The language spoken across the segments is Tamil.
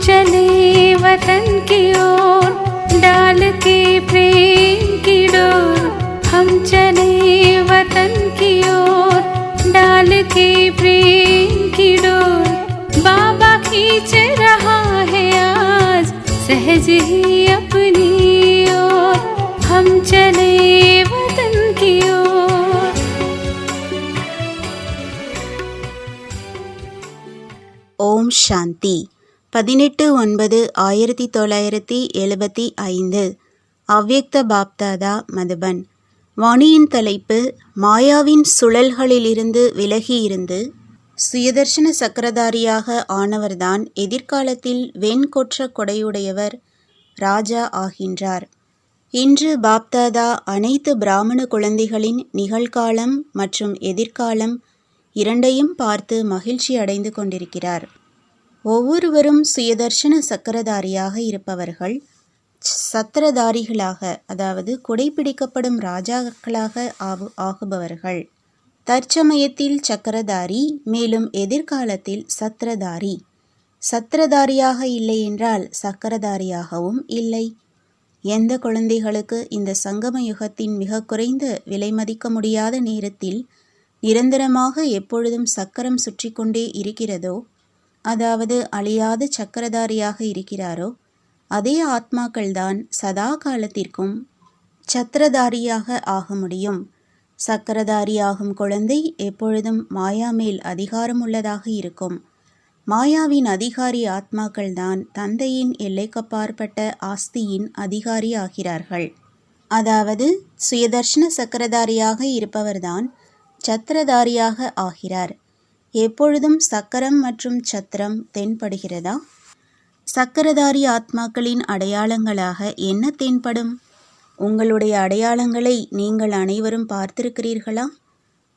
चले वतन की ओर डाल के प्रेम की डोर। हम चले वतन की ओर डाल के प्रेम की डोर। बाबा खींच रहा है आज सहज ही अपनी ओर। हम चले वतन की ओर। ஓம் சாந்தி. 18/9/1975 அவ்யக்த பாப்தாதா மதுபன். வாணியின் தலைப்பு: மாயாவின் சுழல்களிலிருந்து விலகியிருந்து சுயதர்ஷன சக்கரதாரியாக ஆனவர்தான் எதிர்காலத்தில் வெண்கொற்ற கொடையுடையவர், ராஜா ஆகின்றார். இன்று பாப்தாதா அனைத்து பிராமண குழந்தைகளின் நிகழ்காலம் மற்றும் எதிர்காலம் இரண்டையும் பார்த்து மகிழ்ச்சி அடைந்து கொண்டிருக்கிறார். ஒவ்வொருவரும் சுயதர்ஷன சக்கரதாரியாக இருப்பவர்கள் சத்திரதாரிகளாக, அதாவது குடைபிடிக்கப்படும் ராஜாக்களாக ஆகுபவர்கள். தற்சமயத்தில் சக்கரதாரி, மேலும் எதிர்காலத்தில் சத்திரதாரி. சத்திரதாரியாக இல்லை என்றால் சக்கரதாரியாகவும் இல்லை. எந்த குழந்தைகளுக்கு இந்த சங்கம யுகத்தின் மிக குறைந்த விலை மதிக்க முடியாத நேரத்தில் நிரந்தரமாக எப்பொழுதும் சக்கரம் சுற்றி கொண்டே இருக்கிறதோ, அதாவது அழியாத சக்கரதாரியாக இருக்கிறாரோ, அதே ஆத்மாக்கள்தான் சதா காலத்திற்கும் சத்திரதாரியாக ஆக முடியும். சக்கரதாரியாகும் குழந்தை எப்பொழுதும் மாயா மேல் அதிகாரம் உள்ளதாக இருக்கும். மாயாவின் அதிகாரி ஆத்மாக்கள்தான் தந்தையின் எல்லைக்கப்பாற்பட்ட ஆஸ்தியின் அதிகாரி ஆகிறார்கள். அதாவது சுயதர்ஷன சக்கரதாரியாக இருப்பவர்தான் சத்திரதாரியாக ஆகிறார். எப்பொழுதும் சக்கரம் மற்றும் சத்திரம் தென்படுகிறதா? சக்கரதாரி ஆத்மாக்களின் அடையாளங்களாக என்ன தென்படும்? உங்களுடைய அடையாளங்களை நீங்கள் அனைவரும் பார்த்திருக்கிறீர்களா?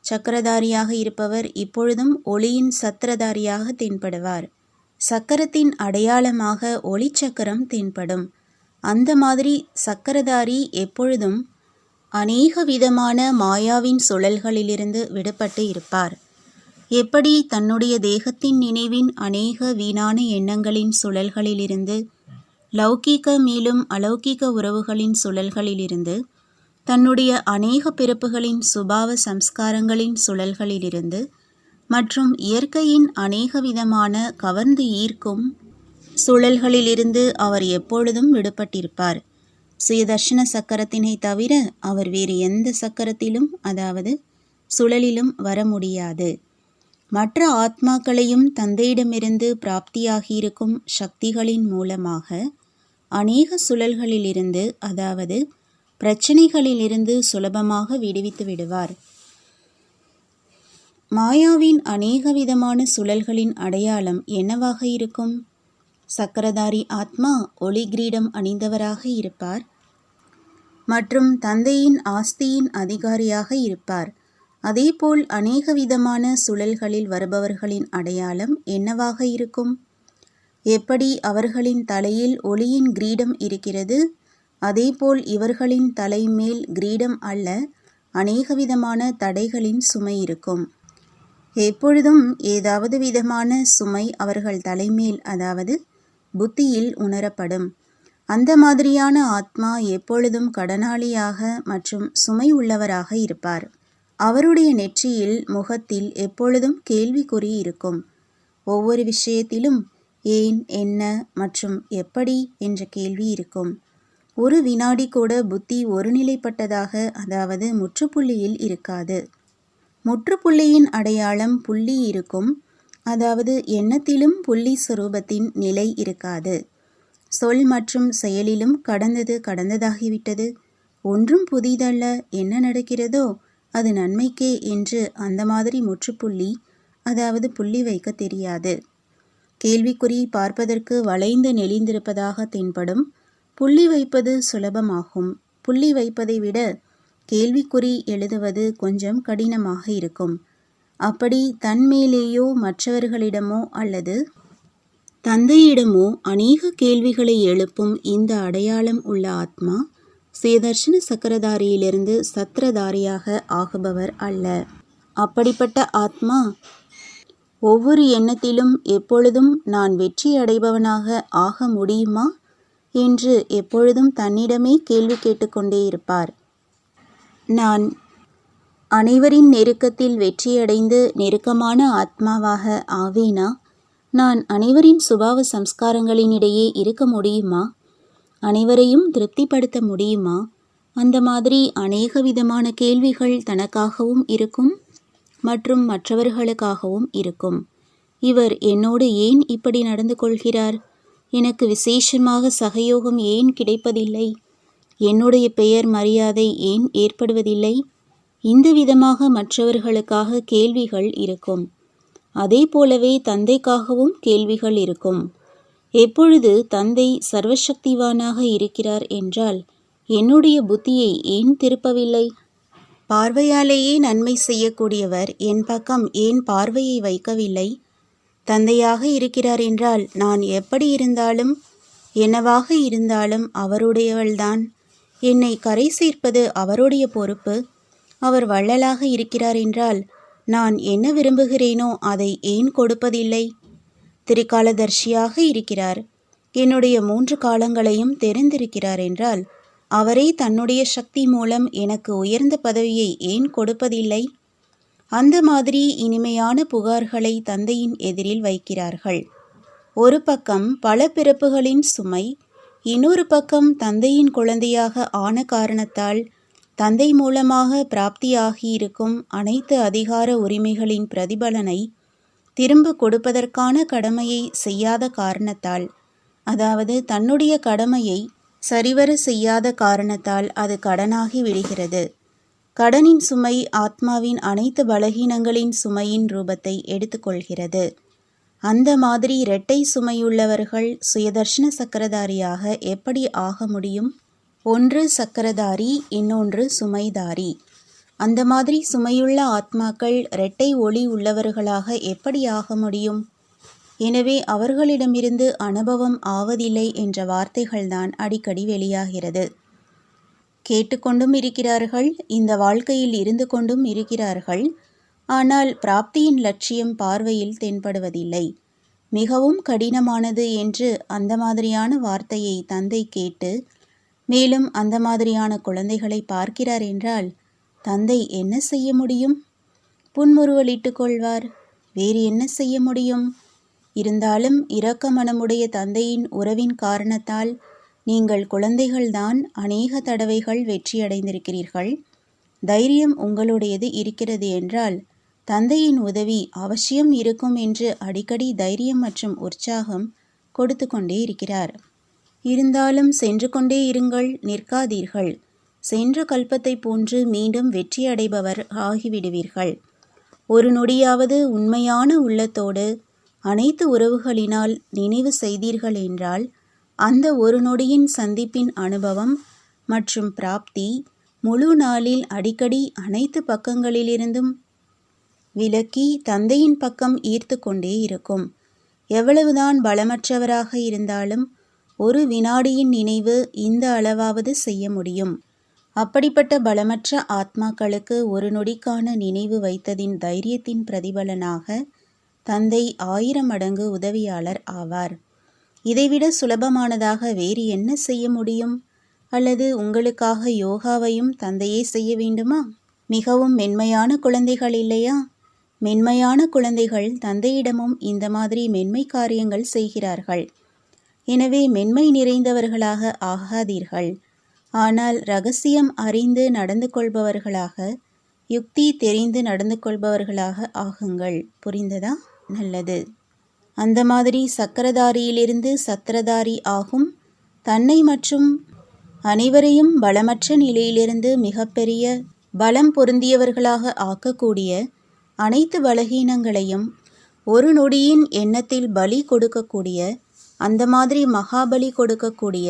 சக்கரதாரியாக இருப்பவர் இப்பொழுதும் ஒளியின் சத்திரதாரியாக தென்படுவார். சக்கரத்தின் அடையாளமாக ஒளி சக்கரம் தென்படும். அந்த மாதிரி சக்கரதாரி எப்பொழுதும் அநேக விதமான மாயாவின் சுழல்களிலிருந்து விடுபட்டு இருப்பார். எப்படி தன்னுடைய தேகத்தின் நினைவின் அநேக வீணான எண்ணங்களின் சுழல்களிலிருந்து, லௌகீக மேலும் அலௌகீக உறவுகளின் சுழல்களிலிருந்து, தன்னுடைய அநேக பிறப்புகளின் சுபாவ சம்ஸ்காரங்களின் சுழல்களிலிருந்து மற்றும் இயற்கையின் அநேக விதமான கவர்ந்து ஈர்க்கும் சுழல்களிலிருந்து அவர் எப்பொழுதும் விடுபட்டிருப்பார். சுயதர்ஷன சக்கரத்தினை தவிர அவர் வேறு எந்த சக்கரத்திலும், அதாவது சுழலிலும் வர முடியாது. மற்ற ஆத்மாக்களையும் தந்தையிடமிருந்து பிராப்தியாகியிருக்கும் சக்திகளின் மூலமாக அநேக சுழல்களிலிருந்து, அதாவது பிரச்சனைகளிலிருந்து சுலபமாக விடுவித்து விடுவார். மாயாவின் அநேக விதமான சுழல்களின் அடையாளம் என்னவாக இருக்கும்? சக்கரதாரி ஆத்மா ஒளி கிரீடம் அணிந்தவராக இருப்பார் மற்றும் தந்தையின் ஆஸ்தியின் அதிகாரியாக இருப்பார். அதேபோல் அநேக விதமான சுழல்களில் வருபவர்களின் அடையாளம் என்னவாக இருக்கும்? எப்படி அவர்களின் தலையில் ஒளியின் கிரீடம் இருக்கிறது, அதேபோல் இவர்களின் தலை மேல் கிரீடம் அல்ல, அநேக விதமான தடைகளின் சுமை இருக்கும். எப்பொழுதும் ஏதாவது விதமான சுமை அவர்கள் தலைமேல், அதாவது புத்தியில் உணரப்படும். அந்த மாதிரியான ஆத்மா எப்பொழுதும் கடனாளியாக மற்றும் சுமை உள்ளவராக இருப்பார். அவருடைய நெற்றியில், முகத்தில் எப்பொழுதும் கேள்விக்குறி இருக்கும். ஒவ்வொரு விஷயத்திலும் ஏன், என்ன மற்றும் எப்படி என்ற கேள்வி இருக்கும். ஒரு வினாடி கூட புத்தி ஒருநிலைப்பட்டதாக, அதாவது முற்றுப்புள்ளியில் இருக்காது. முற்றுப்புள்ளியின் அடையாளம் புள்ளி இருக்கும், அதாவது எண்ணத்திலும் புள்ளி சுரூபத்தின் நிலை இருக்காது. சொல் மற்றும் செயலிலும் கடந்தது கடந்ததாகிவிட்டது, ஒன்றும் புதிதல்ல, என்ன நடக்கிறதோ அது நன்மைக்கே என்று அந்த மாதிரி முற்றுப்புள்ளி, அதாவது புள்ளி வைக்க தெரியாது. கேள்விக்குறி பார்ப்பதற்கு வளைந்து நெளிந்திருப்பதாக தென்படும், புள்ளி வைப்பது சுலபமாகும். புள்ளி வைப்பதை விட கேள்விக்குறி எழுதுவது கொஞ்சம் கடினமாக இருக்கும். அப்படி தன்மேலேயோ மற்றவர்களிடமோ அல்லது தந்தையிடமோ அநேக கேள்விகளை எழுப்பும் இந்த அடையாளம் உள்ள ஆத்மா சுயதர்ஷன சக்கரதாரியிலிருந்து சத்திரதாரியாக ஆகுபவர் அல்ல. அப்படிப்பட்ட ஆத்மா ஒவ்வொரு எண்ணத்திலும் எப்பொழுதும் நான் வெற்றி அடைபவனாக ஆக முடியுமா என்று எப்பொழுதும் தன்னிடமே கேள்வி கேட்டுக்கொண்டே இருப்பார். நான் அனைவரின் நெருக்கத்தில் வெற்றியடைந்து நெருக்கமான ஆத்மாவாக ஆவேனா? நான் அனைவரின் சுபாவ சம்ஸ்காரங்களினிடையே இருக்க முடியுமா? அனைவரையும் திருப்திப்படுத்த முடியுமா? அந்த மாதிரி அநேக விதமான கேள்விகள் தனக்காகவும் இருக்கும் மற்றும் மற்றவர்களுக்காகவும் இருக்கும். இவர் என்னோடு ஏன் இப்படி நடந்து கொள்கிறார்? எனக்கு விசேஷமாக சகயோகம் ஏன் கிடைப்பதில்லை? என்னுடைய பெயர் மரியாதை ஏன் ஏற்படுவதில்லை? இந்த விதமாக மற்றவர்களுக்காக கேள்விகள் இருக்கும். அதே போலவே தந்தைக்காகவும் கேள்விகள் இருக்கும். எப்பொழுது தந்தை சர்வசக்திவானாக இருக்கிறார் என்றால் என்னுடைய புத்தியை ஏன் திருப்பவில்லை? பார்வையாலேயே நன்மை செய்யக்கூடியவர் என் பக்கம் ஏன் பார்வையை வைக்கவில்லை? தந்தையாக இருக்கிறார் என்றால் நான் எப்படி இருந்தாலும் என்னவாக இருந்தாலும் அவருடையவள்தான். என்னை கரை சேர்ப்பது அவருடைய பொறுப்பு. அவர் வள்ளலாக இருக்கிறார் என்றால் நான் என்ன விரும்புகிறேனோ அதை ஏன் கொடுப்பதில்லை? திரிகாலதர்ஷியாக இருக்கிறார். என்னுடைய 3 காலங்களையும் தெரிந்திருக்கிறார் என்றால் அவரே தன்னுடைய சக்தி மூலம் எனக்கு உயர்ந்த பதவியை ஏன் கொடுப்பதில்லை? அந்த மாதிரி இனிமையான புகார்களை தந்தையின் எதிரில் வைக்கிறார்கள். ஒரு பக்கம் பல பிறப்புகளின் சுமை, இன்னொரு பக்கம் தந்தையின் குழந்தையாக ஆன காரணத்தால் தந்தை மூலமாக பிராப்தியாகியிருக்கும் அனைத்து அதிகார உரிமைகளின் பிரதிபலனை திரும்ப கொடுப்பதற்கான கடமையை செய்யாத காரணத்தால், அதாவது தன்னுடைய கடமையை சரிவர செய்யாத காரணத்தால் அது கடனாகி விடுகிறது. கடனின் சுமை ஆத்மாவின் அனைத்து பலகீனங்களின் சுமையின் ரூபத்தை எடுத்துக்கொள்கிறது. அந்த மாதிரி இரட்டை சுமையுள்ளவர்கள் சுயதர்ஷன சக்கரதாரியாக எப்படி ஆக முடியும்? ஒன்று சக்கரதாரி, இன்னொன்று சுமைதாரி. அந்த மாதிரி சுமையுள்ள ஆத்மாக்கள் இரட்டை ஒளி உள்ளவர்களாக எப்படி ஆக முடியும்? எனவே அவர்களிடமிருந்து அனுபவம் ஆவதில்லை என்ற வார்த்தைகள்தான் அடிக்கடி வெளியாகிறது. கேட்டுக்கொண்டும் இருக்கிறார்கள், இந்த வாழ்க்கையில் இருந்து கொண்டும் இருக்கிறார்கள். ஆனால் பிராப்தியின் லட்சியம் பார்வையில் தென்படுவதில்லை. மிகவும் கடினமானது என்று அந்த மாதிரியான வார்த்தையை தந்தை கேட்டு மேலும் அந்த மாதிரியான குழந்தைகளை பார்க்கிறார் என்றால் தந்தை என்ன செய்ய முடியும்? புன்முறுவலிட்டுக் கொள்வார். வேறு என்ன செய்ய முடியும்? இருந்தாலும் இரக்க மனமுடைய தந்தையின் உறவின் காரணத்தால் நீங்கள் குழந்தைகள்தான் அநேக தடவைகள் வெற்றியடைந்திருக்கிறீர்கள். தைரியம் உங்களுடையது இருக்கிறது என்றால் தந்தையின் உதவி அவசியம் இருக்கும் என்று அடிக்கடி தைரியம் மற்றும் உற்சாகம் கொடுத்து கொண்டே இருக்கிறார். இருந்தாலும் சென்று கொண்டே இருங்கள், நிற்காதீர்கள். சென்ற கல்பத்தை போன்று மீண்டும் வெற்றி அடைபவர் ஆகிவிடுவீர்கள். ஒரு நொடியாவது உண்மையான உள்ளத்தோடு அனைத்து உறவுகளினால் நினைவு செய்தீர்கள் என்றால் அந்த ஒரு நொடியின் சந்திப்பின் அனுபவம் மற்றும் பிராப்தி முழு நாளில் அடிக்கடி அனைத்து பக்கங்களிலிருந்தும் விலக்கி தந்தையின் பக்கம் ஈர்த்து கொண்டே இருக்கும். எவ்வளவுதான் பலமற்றவராக இருந்தாலும் ஒரு வினாடியின் நினைவு இந்த அளவாவது செய்ய முடியும். அப்படிப்பட்ட பலமற்ற ஆத்மாக்களுக்கு ஒரு நொடிக்கான நினைவு வைத்ததின் தைரியத்தின் பிரதிபலனாக தந்தை 1000 மடங்கு உதவியாளர் ஆவார். இதைவிட சுலபமானதாக வேறு என்ன செய்ய முடியும்? அல்லது உங்களுக்காக யோகாவையும் தந்தையே செய்ய வேண்டுமா? மிகவும் மென்மையான குழந்தைகள் இல்லையா? மென்மையான குழந்தைகள் தந்தையிடமும் இந்த மாதிரி மென்மை காரியங்கள் செய்கிறார்கள். எனவே மென்மை நிறைந்தவர்களாக ஆகாதீர்கள். ஆனால் ரகசியம் அறிந்து நடந்து கொள்பவர்களாக, யுக்தி தெரிந்து நடந்து கொள்பவர்களாக ஆகுங்கள். புரிந்ததா? நல்லது. அந்த மாதிரி சக்கரதாரியிலிருந்து சத்திரதாரி ஆகும் தன்னை மற்றும் அனைவரையும் பலமற்ற நிலையிலிருந்து மிகப்பெரிய பலம் பொருந்தியவர்களாக ஆக்கக்கூடிய அனைத்து பலகீனங்களையும் ஒரு நொடியின் எண்ணத்தில் பலி கொடுக்கக்கூடிய அந்த மாதிரி மகாபலி கொடுக்கக்கூடிய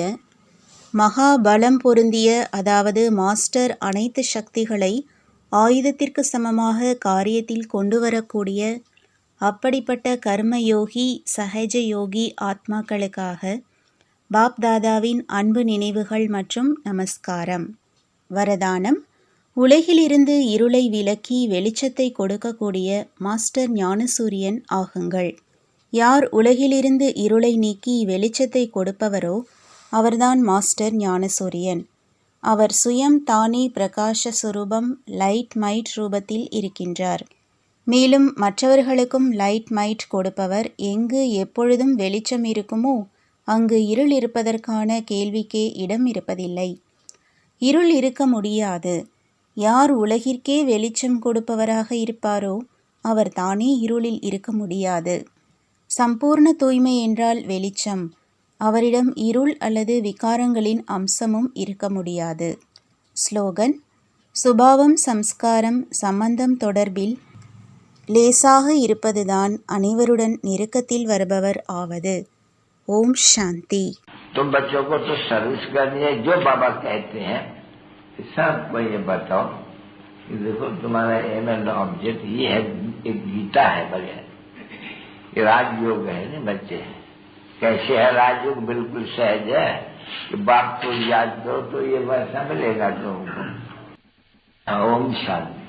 மகாபலம் பொருந்திய அதாவது மாஸ்டர் அனைத்து சக்திகளை ஆயுதத்திற்கு சமமாக காரியத்தில் கொண்டு வரக்கூடிய அப்படிப்பட்ட கர்மயோகி சஹஜ யோகி ஆத்மாக்களுக்காக பாப்தாதாவின் அன்பு நினைவுகள் மற்றும் நமஸ்காரம். வரதானம்: உலகிலிருந்து இருளை விலக்கி வெளிச்சத்தை கொடுக்கக்கூடிய மாஸ்டர் ஞானசூரியன் ஆகுங்கள். யார் உலகிலிருந்து இருளை நீக்கி வெளிச்சத்தை கொடுப்பவரோ அவர்தான் மாஸ்டர் ஞானசூரியன். அவர் சுயம் தானே பிரகாஷ சுரூபம் லைட் மைட் ரூபத்தில் இருக்கின்றார். மேலும் மற்றவர்களுக்கும் லைட் மைட் கொடுப்பவர். எங்கு எப்பொழுதும் வெளிச்சம் இருக்குமோ அங்கு இருள் இருப்பதற்கான கேள்விக்கே இடம் இருப்பதில்லை. இருள் இருக்க முடியாது. யார் உலகிற்கே வெளிச்சம் கொடுப்பவராக இருப்பாரோ அவர் தானே இருளில் இருக்க முடியாது. சம்பூர்ண தூய்மை என்றால் வெளிச்சம். அவரிடம் இருள் அல்லது விகாரங்களின் அம்சமும் இருக்க முடியாது. ஸ்லோகன்: சுபாவம் சம்ஸ்காரம் சம்பந்தம் தொடர்பில் லேசாக இருப்பதுதான் அனைவருடன் நெருக்கத்தில் வருபவர் ஆவது. ஓம் சாந்தி. तुम बच्चों को तो सर्विस करनी है. जो बाबा कहते हैं सबको ये बताओ कि देखो तुम्हारा एम एंड ऑब्जेक्ट ये है. एक गीता है बढ़िया. ये राजयोग है ना बच्चे. कैसे है राजयोग? बिल्कुल सहज है कि बाप को याद करो तो ये वैसा मिलेगा तुमको. ओम शांति.